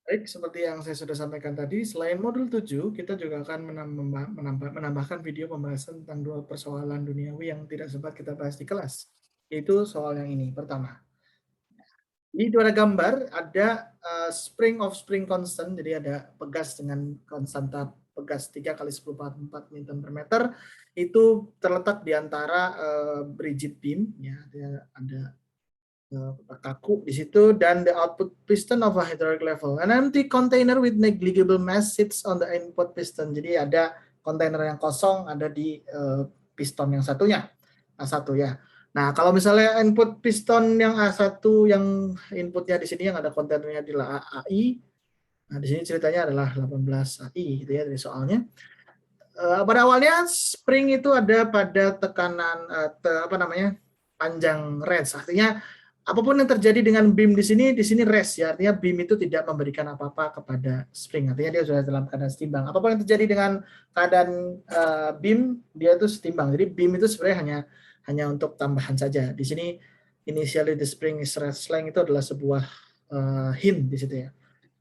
Baik, seperti yang saya sudah sampaikan tadi, selain modul 7, kita juga akan menambahkan video pembahasan tentang dua persoalan duniawi yang tidak sempat kita bahas di kelas. Yaitu soal yang ini, pertama. Di dua gambar ada spring of spring constant, jadi ada pegas dengan konstanta pegas 3 kali 10 × 4 Newton per meter, itu terletak di antara rigid beam, ya, ada kaku di situ, dan the output piston of a hydraulic level. An empty container with negligible mass sits on the input piston. Jadi ada kontainer yang kosong ada di piston yang satunya, A1 ya. Nah, kalau misalnya input piston yang A1 yang inputnya di sini yang ada kontainernya adalah AI. Nah, di sini ceritanya adalah 18 AI gitu ya dari soalnya. Pada awalnya spring itu ada pada tekanan panjang range. Artinya apapun yang terjadi dengan beam di sini rest ya. Artinya beam itu tidak memberikan apa-apa kepada spring. Artinya dia sudah dalam keadaan setimbang. Apapun yang terjadi dengan keadaan beam, dia itu setimbang. Jadi beam itu sebenarnya hanya untuk tambahan saja. Di sini initially the spring is rest length itu adalah sebuah hint di situ ya.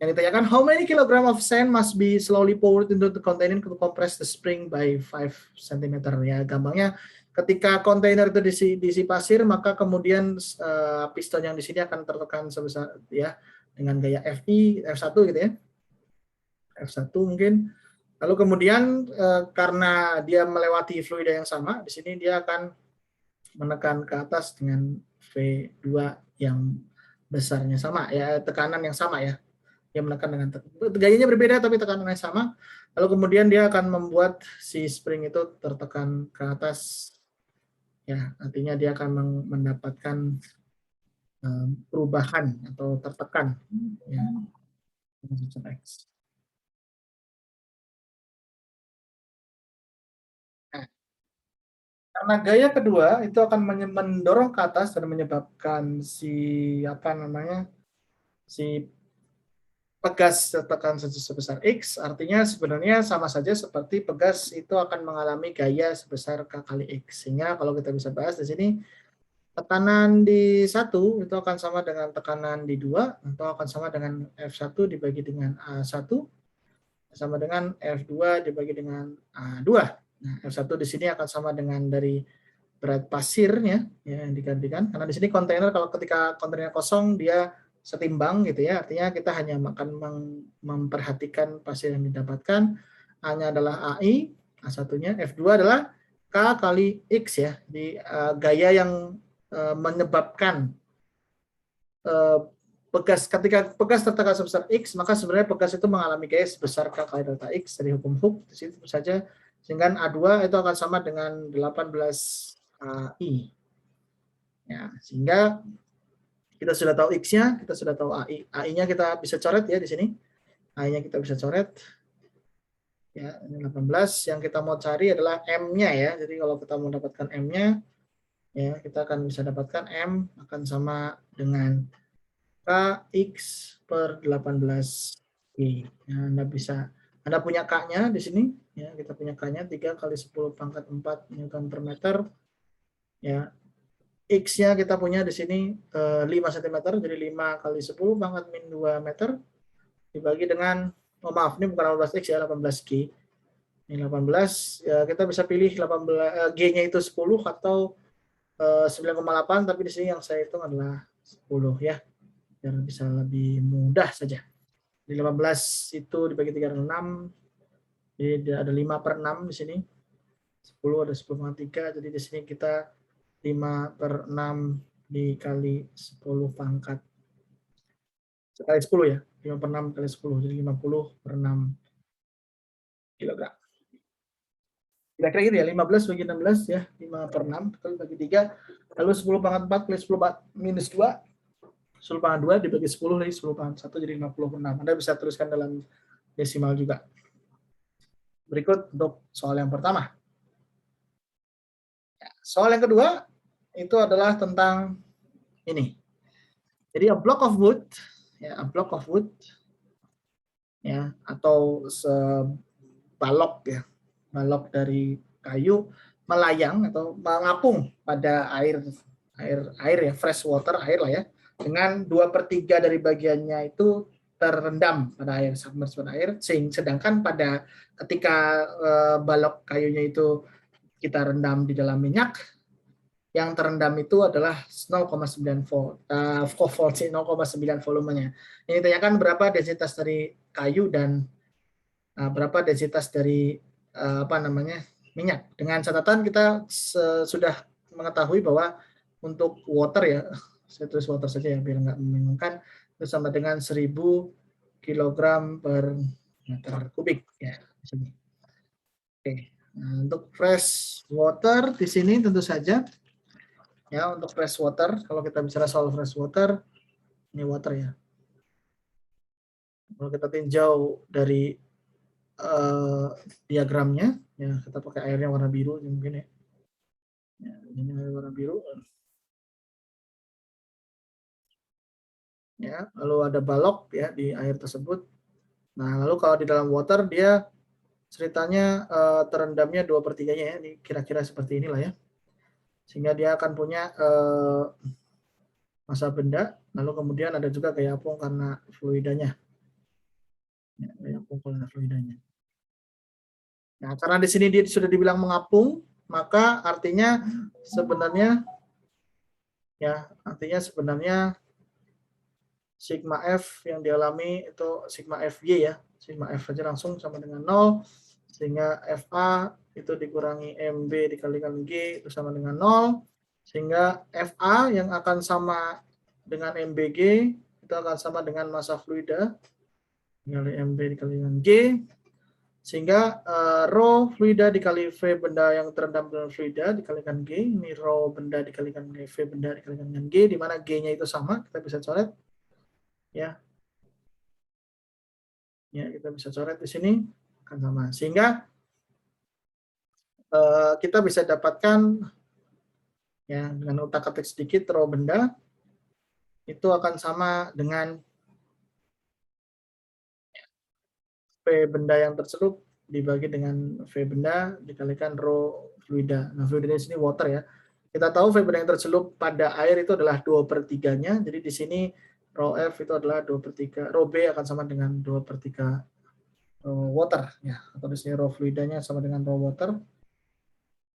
Yang ditanyakan, how many kilogram of sand must be slowly poured into the container to compress the spring by 5 cm. Ya, gampangnya ketika kontainer itu diisi pasir, maka kemudian piston yang di sini akan tertekan sebesar ya dengan gaya F1 gitu ya. F1 mungkin. Lalu kemudian karena dia melewati fluida yang sama, di sini dia akan menekan ke atas dengan V2 yang besarnya sama ya, tekanan yang sama ya. Dia menekan dengan gayanya berbeda tapi tekanannya sama. Lalu kemudian dia akan membuat si spring itu tertekan ke atas. Ya, artinya dia akan mendapatkan perubahan atau tertekan ya. Nah, karena gaya kedua itu akan mendorong ke atas dan menyebabkan si si pegas tertekan sebesar X, artinya sebenarnya sama saja seperti pegas itu akan mengalami gaya sebesar K kali X. Sehingga kalau kita bisa bahas di sini, tekanan di 1 itu akan sama dengan tekanan di 2, atau akan sama dengan F1 dibagi dengan A1, sama dengan F2 dibagi dengan A2. Nah, F1 di sini akan sama dengan dari berat pasirnya ya, yang digantikan. Karena di sini kontainer, kalau ketika kontainernya kosong, dia setimbang gitu ya, artinya kita hanya akan memperhatikan pasir yang didapatkan. A-nya adalah AI, A1-nya, F2 adalah K kali X ya. Jadi gaya yang menyebabkan pegas, ketika pegas tertekan sebesar X, maka sebenarnya pegas itu mengalami gaya sebesar K kali delta X dari hukum Hooke di situ saja, sehingga A2 itu akan sama dengan 18 AI. Ya, sehingga kita sudah tahu X-nya, kita sudah tahu AI. AI-nya kita bisa coret ya di sini. AI-nya kita bisa coret. Ya, ini 18. Yang kita mau cari adalah M-nya ya. Jadi kalau kita mau dapatkan M-nya, ya kita akan bisa dapatkan M akan sama dengan KX per 18 G. Ya, Anda punya K-nya di sini. Ya, kita punya K-nya 3 kali 10 pangkat 4 Newton per meter. Ya, X-nya kita punya di sini 5 cm, jadi 5 kali 10 pangkat min 2 meter dibagi dengan, oh maaf, ini bukan 18X ya, 18G. Ini 18, ya kita bisa pilih 18, G-nya itu 10 atau 9,8, tapi di sini yang saya hitung adalah 10 ya, biar bisa lebih mudah saja. Di 18 itu dibagi 3 dengan 6, jadi ada 5 per 6 di sini. 10 ada 10,3, jadi di sini kita 5 per 6 dikali 10 pangkat kali 10 ya, 5 per 6 kali 10, jadi 50 per 6 kilogram. Kira-kira gitu ya, 15 bagi 16 ya, 5 per 6 kali bagi 3, lalu 10 pangkat 4 kali 10 minus 2, 10 pangkat 2 dibagi 10 lagi 10 pangkat 1, jadi 50 per 6. Anda bisa tuliskan dalam desimal juga. Berikut untuk soal yang pertama. Soal yang kedua itu adalah tentang ini. Jadi a block of wood, ya, a block of wood, ya, atau sebalok ya, balok dari kayu melayang atau mengapung pada air ya, fresh water, air lah ya, dengan 2/3 dari bagiannya itu terendam pada air, submerged pada air. Sedangkan pada ketika balok kayunya itu kita rendam di dalam minyak, yang terendam itu adalah 0,9 volt, 0,9 volumenya. Ini ditanyakan berapa densitas dari kayu dan berapa densitas dari minyak. Dengan catatan kita sudah mengetahui bahwa untuk water ya, saya tulis water saja ya biar nggak membingungkan, itu sama dengan 1000 kg per meter kubik ya di sini. Oke. Nah, untuk fresh water di sini tentu saja ya, untuk fresh water, kalau kita bicara soal fresh water, ini water ya. Kalau kita tinjau dari diagramnya, ya kita pakai airnya warna biru mungkin ya. Ya, ini air warna biru. Ya, lalu ada balok ya di air tersebut. Nah, lalu kalau di dalam water dia ceritanya terendamnya 2/3-nya ya, ini kira-kira seperti inilah ya. Sehingga dia akan punya massa benda, lalu kemudian ada juga gaya apung karena fluidanya. Ya, gaya apung karena fluidanya. Nah, karena di sini dia sudah dibilang mengapung, maka artinya sebenarnya sigma F yang dialami itu sigma FY ya. Sigma F saja langsung sama dengan 0, sehingga FA itu dikurangi MB dikalikan G itu sama dengan 0, sehingga FA yang akan sama dengan MBG itu akan sama dengan massa fluida dikali MB dikalikan G, sehingga rho fluida dikali V benda yang terendam dalam fluida dikalikan G, ini rho benda dikalikan V benda dikalikan dengan G, di mana G-nya itu sama, kita bisa coret ya. Ya, kita bisa coret di sini akan sama. Sehingga kita bisa dapatkan ya dengan utak-atik sedikit rho benda itu akan sama dengan V benda yang tercelup dibagi dengan V benda dikalikan rho fluida. Nah, fluida di sini water ya. Kita tahu V benda yang tercelup pada air itu adalah 2/3-nya. Jadi di sini rho F itu adalah 2/3, rho B akan sama dengan 2/3 water ya. Atau di sini rho fluidanya sama dengan rho water.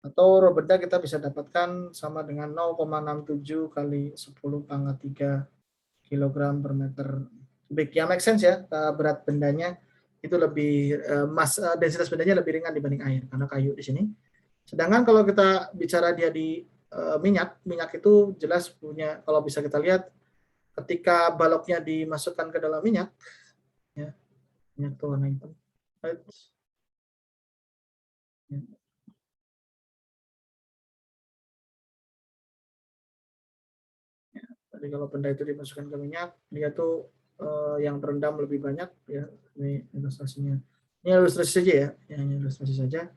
Atau rho benda kita bisa dapatkan sama dengan 0,67 kali 10⁻³ kilogram per meter kubik. Yang make sense ya, berat bendanya itu lebih densitas bendanya lebih ringan dibanding air karena kayu di sini. Sedangkan kalau kita bicara dia di minyak itu jelas punya, kalau bisa kita lihat ketika baloknya dimasukkan ke dalam minyak ya, minyak itu warna hitam. Jadi kalau benda itu dimasukkan ke minyak, dia tuh yang terendam lebih banyak ya. Ini ilustrasinya. Ini ilustrasi saja ya, ini ilustrasi saja.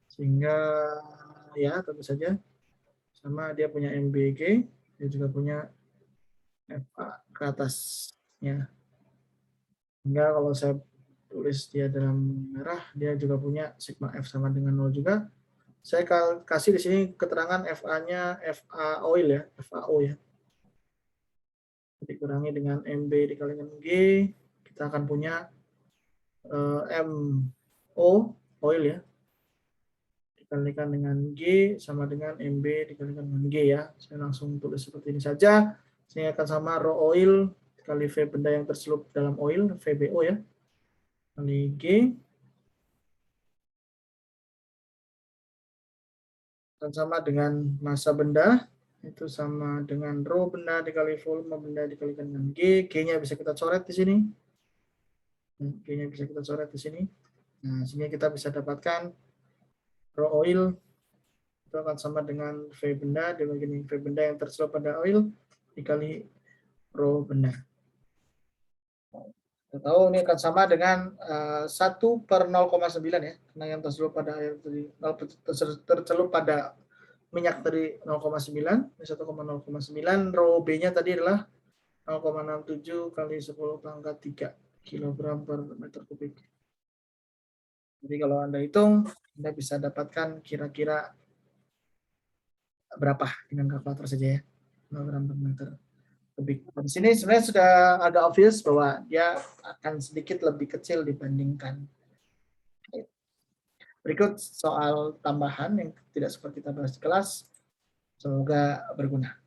Sehingga ya tentu saja sama dia punya MBG, dia juga punya FA ke atas ya. Hingga kalau saya tulis dia dalam merah, dia juga punya sigma F sama dengan 0 juga. Saya kasih di sini keterangan FA-nya FA oil ya, FAO ya. Dikurangi dengan MB dikalikan G, kita akan punya MO oil ya, dikalikan dengan G sama dengan MB dikalikan dengan G ya. Saya langsung tulis seperti ini saja. Sehingga akan sama rho oil kali V benda yang tercelup dalam oil, VBO ya, kali G. Dan sama dengan massa benda, itu sama dengan rho benda dikali volume benda dikalikan dengan G. G-nya bisa kita coret di sini. G-nya bisa kita coret di sini. Nah, sehingga kita bisa dapatkan rho oil itu akan sama dengan V benda dibagi V benda yang tercelup pada oil dikali rho benda. Kita tahu ini akan sama dengan 1/0,9 ya, karena yang tercelup pada air tadi tercelup pada minyak tadi 0,9, 1,0,9, rho B-nya tadi adalah 0,67 kali 10⁻³ kilogram per meter kubik. Jadi kalau Anda hitung, Anda bisa dapatkan kira-kira berapa dengan kalkulator saja ya, kilogram per meter Di sini sebenarnya sudah agak obvious bahwa dia akan sedikit lebih kecil dibandingkan. Berikut soal tambahan yang tidak sempat kita bahas di kelas. Semoga berguna.